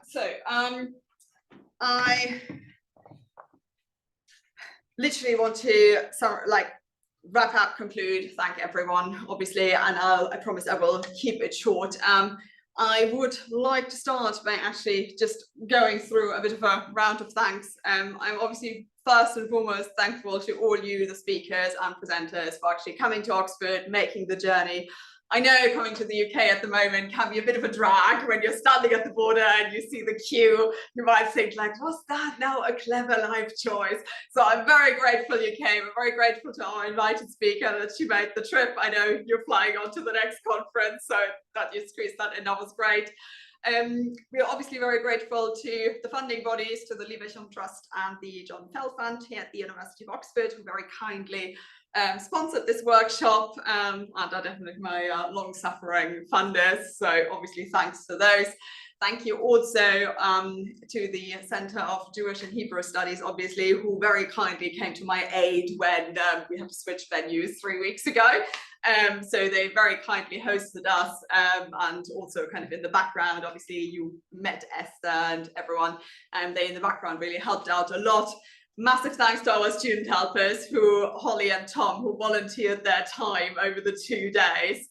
So I literally want to wrap up, conclude, thank everyone, obviously, and I promise I will keep it short. I would like to start by actually just going through a bit of a round of thanks. I'm obviously first and foremost thankful to all you, the speakers and presenters, for actually coming to Oxford, making the journey. I know coming to the UK at the moment can be a bit of a drag when you're standing at the border and you see the queue. You might think like, was that now a clever life choice? So I'm very grateful you came. I'm very grateful to our invited speaker that she made the trip. I know you're flying on to the next conference, so that you squeezed that in, that was great. We are obviously very grateful to the funding bodies, to the Leverhulme Trust and the John Fell Fund here at the University of Oxford, who very kindly sponsored this workshop, and are definitely my long-suffering funders. So obviously thanks to those. Thank you also to the Center of Jewish and Hebrew Studies, obviously, who very kindly came to my aid when we had to switch venues 3 weeks ago. So they very kindly hosted us, and also kind of in the background, obviously you met Esther and everyone, and they in the background really helped out a lot. Massive thanks to our student helpers, Holly and Tom, who volunteered their time over the 2 days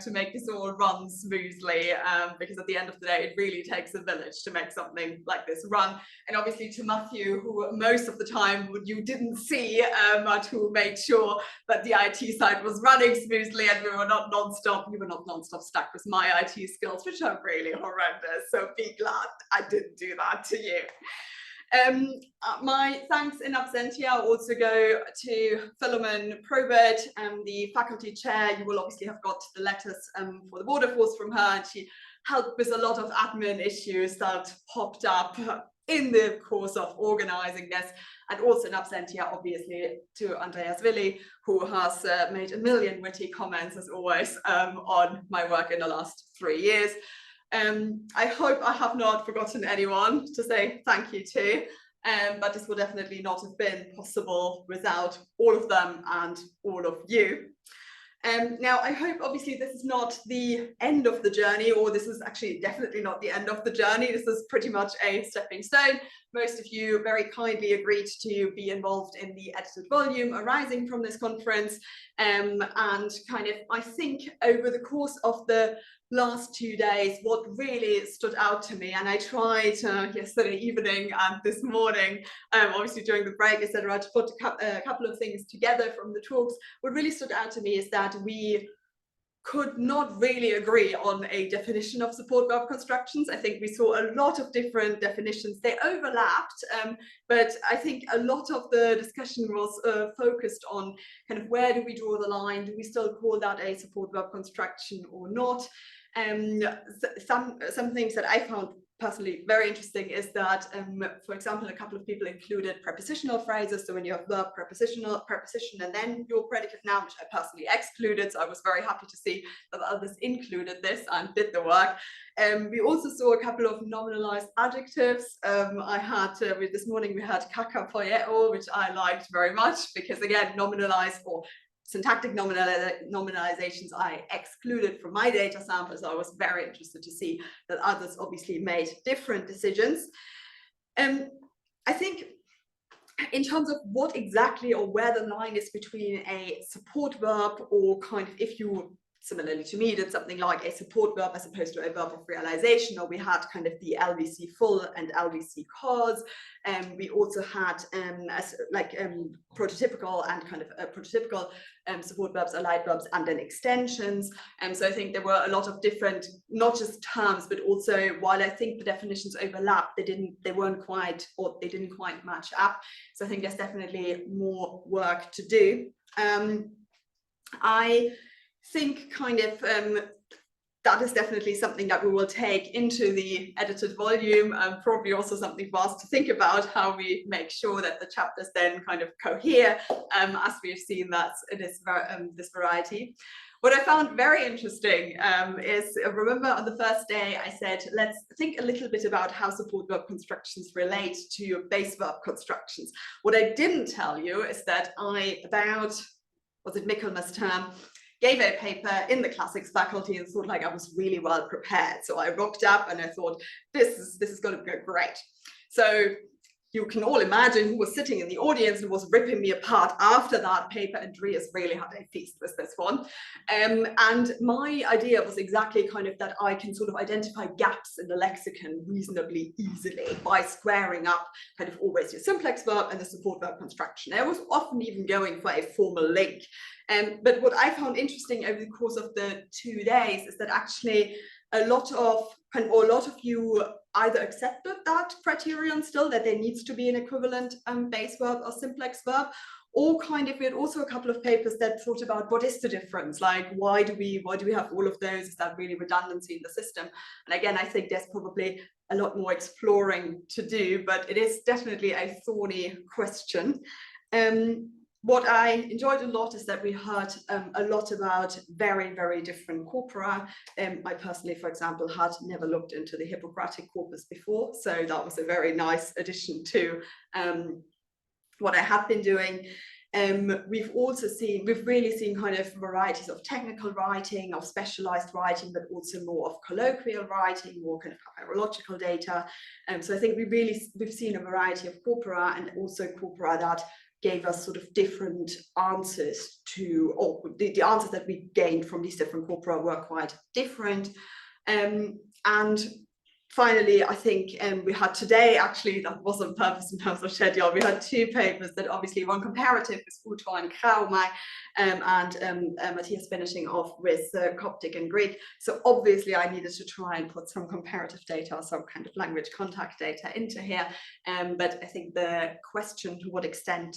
to make this all run smoothly, because at the end of the day, it really takes a village to make something like this run. And obviously to Matthew, who most of the time you didn't see, but who made sure that the IT side was running smoothly and we were not non-stop stuck with my IT skills, which are really horrendous. So be glad I didn't do that to you. My thanks in absentia also go to Philemon Probert, the faculty chair. You will obviously have got the letters for the border force from her, and she helped with a lot of admin issues that popped up in the course of organizing this. And also in absentia, obviously, to Andreas Willi, who has made a million witty comments, as always, on my work in the last 3 years. I hope I have not forgotten anyone to say thank you to, but this would definitely not have been possible without all of them and all of you. Now, I hope obviously this is not the end of the journey, or this is actually definitely not the end of the journey. This is pretty much a stepping stone. Most of you very kindly agreed to be involved in the edited volume arising from this conference. And kind of, I think over the course of the last 2 days, what really stood out to me, and I tried yesterday evening and this morning, obviously during the break, etc., to put a couple of things together from the talks. What really stood out to me is that we could not really agree on a definition of support verb constructions. I think we saw a lot of different definitions. They overlapped, but I think a lot of the discussion was focused on kind of where do we draw the line? Do we still call that a support verb construction or not? Some things that I found personally very interesting is that, for example, a couple of people included prepositional phrases. So when you have verb, preposition, and then your predicate noun, which I personally excluded. So I was very happy to see that others included this and did the work. We also saw a couple of nominalized adjectives. I had, this morning we had kaka poieo, which I liked very much, because again, nominalized or syntactic nominalizations I excluded from my data samples. I was very interested to see that others obviously made different decisions. I think in terms of what exactly or where the line is between a support verb or kind of, if you similarly to me did something like a support verb as opposed to a verb of realization, or we had kind of the LVC full and LVC cause. We also had prototypical and kind of prototypical support verbs, allied verbs, and then extensions. So I think there were a lot of different, not just terms, but also, while I think the definitions overlap, they didn't quite match up. So I think there's definitely more work to do. I think kind of that is definitely something that we will take into the edited volume, and probably also something for us to think about, how we make sure that the chapters then kind of cohere, as we've seen that it is this variety. What I found very interesting is, remember on the first day I said, let's think a little bit about how support verb constructions relate to base verb constructions. What I didn't tell you is that was it Michaelmas term, gave a paper in the classics faculty and thought like I was really well prepared. So I rocked up and I thought, this is going to go great. So you can all imagine who was sitting in the audience and was ripping me apart after that paper. Andreas really had a feast with this one. And my idea was exactly kind of that I can sort of identify gaps in the lexicon reasonably easily by squaring up kind of always your simplex verb and the support verb construction. I was often even going for a formal link. But what I found interesting over the course of the 2 days is that actually a lot of you either accepted that criterion still, that there needs to be an equivalent base verb or simplex verb, or kind of we had also a couple of papers that thought about what is the difference, like why do we have all of those, is that really redundancy in the system? And again, I think there's probably a lot more exploring to do, but it is definitely a thorny question. What I enjoyed a lot is that we heard a lot about very, very different corpora. I personally, for example, had never looked into the Hippocratic corpus before, so that was a very nice addition to what I had been doing. We've really seen kind of varieties of technical writing, of specialized writing, but also more of colloquial writing, more kind of virological data. So I think we've seen a variety of corpora, and also corpora that gave us sort of different answers to, or the answers that we gained from these different corpora were quite different. And finally, I think we had today, actually, that was on purpose in terms of schedule, we had 2 papers that obviously one comparative with Uto and Kraumai, and Matthias finishing off with Coptic and Greek. So obviously I needed to try and put some comparative data, some kind of language contact data into here. But I think the question to what extent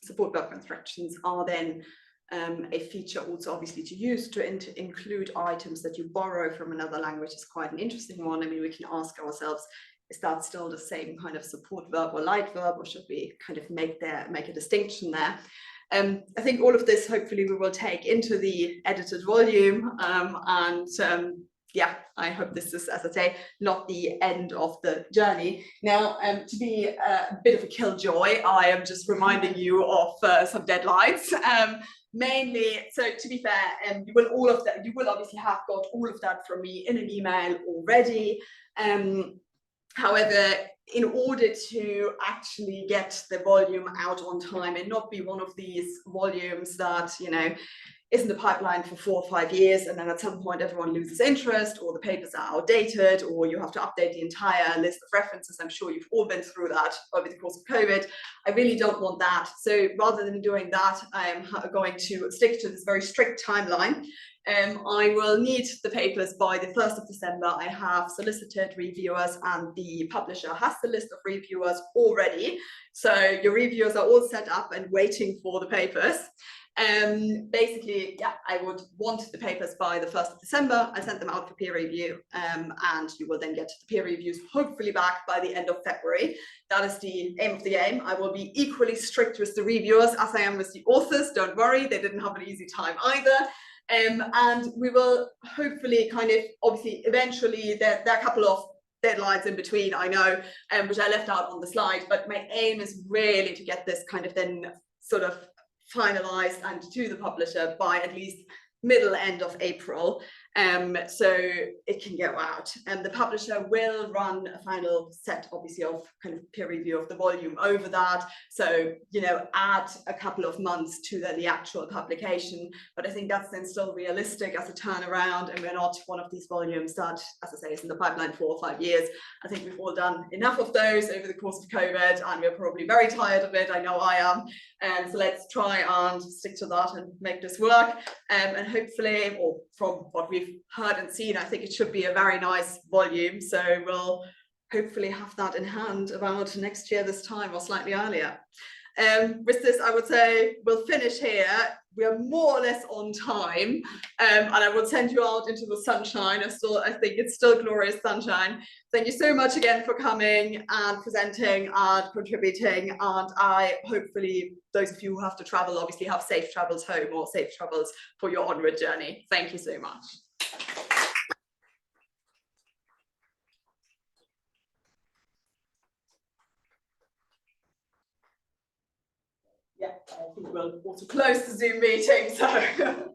support verb constructions are then a feature also obviously to use to include items that you borrow from another language is quite an interesting one. I mean, we can ask ourselves, is that still the same kind of support verb or light verb, or should we kind of make a distinction there? I think all of this hopefully we will take into the edited volume, yeah, I hope this is, as I say, not the end of the journey. Now, to be a bit of a killjoy, I am just reminding you of some deadlines. Mainly, so to be fair, you will obviously have got all of that from me in an email already. However, in order to actually get the volume out on time and not be one of these volumes that, you know, is in the pipeline for 4 or 5 years, and then at some point everyone loses interest, or the papers are outdated, or you have to update the entire list of references. I'm sure you've all been through that over the course of COVID. I really don't want that. So rather than doing that, I am going to stick to this very strict timeline. I will need the papers by the 1st of December. I have solicited reviewers, and the publisher has the list of reviewers already. So your reviewers are all set up and waiting for the papers. Basically, yeah, I would want the papers by the 1st of December. I sent them out for peer review, and you will then get the peer reviews hopefully back by the end of February. That is the aim of the game. I will be equally strict with the reviewers as I am with the authors. Don't worry, they didn't have an easy time either. And we will hopefully kind of, obviously, eventually, there are a couple of deadlines in between, I know, which I left out on the slide, but my aim is really to get this kind of then sort of finalized and to the publisher by at least end of April, so it can go out. And the publisher will run a final set, obviously, of kind of peer review of the volume over that. So, you know, add a couple of months to the actual publication. But I think that's then still realistic as a turnaround, and we're not one of these volumes that, as I say, is in the pipeline 4 or 5 years. I think we've all done enough of those over the course of COVID, and we're probably very tired of it. I know I am. And so let's try and stick to that and make this work. And hopefully, or from what we've heard and seen, I think it should be a very nice volume. So we'll hopefully have that in hand about next year this time, or slightly earlier. With this, I would say we'll finish here. We are more or less on time, and I will send you out into the sunshine. I think it's still glorious sunshine. Thank you so much again for coming and presenting and contributing. And I hopefully, those of you who have to travel, obviously have safe travels home, or safe travels for your onward journey. Thank you so much. yeah, I think we'll also close the Zoom meeting, so.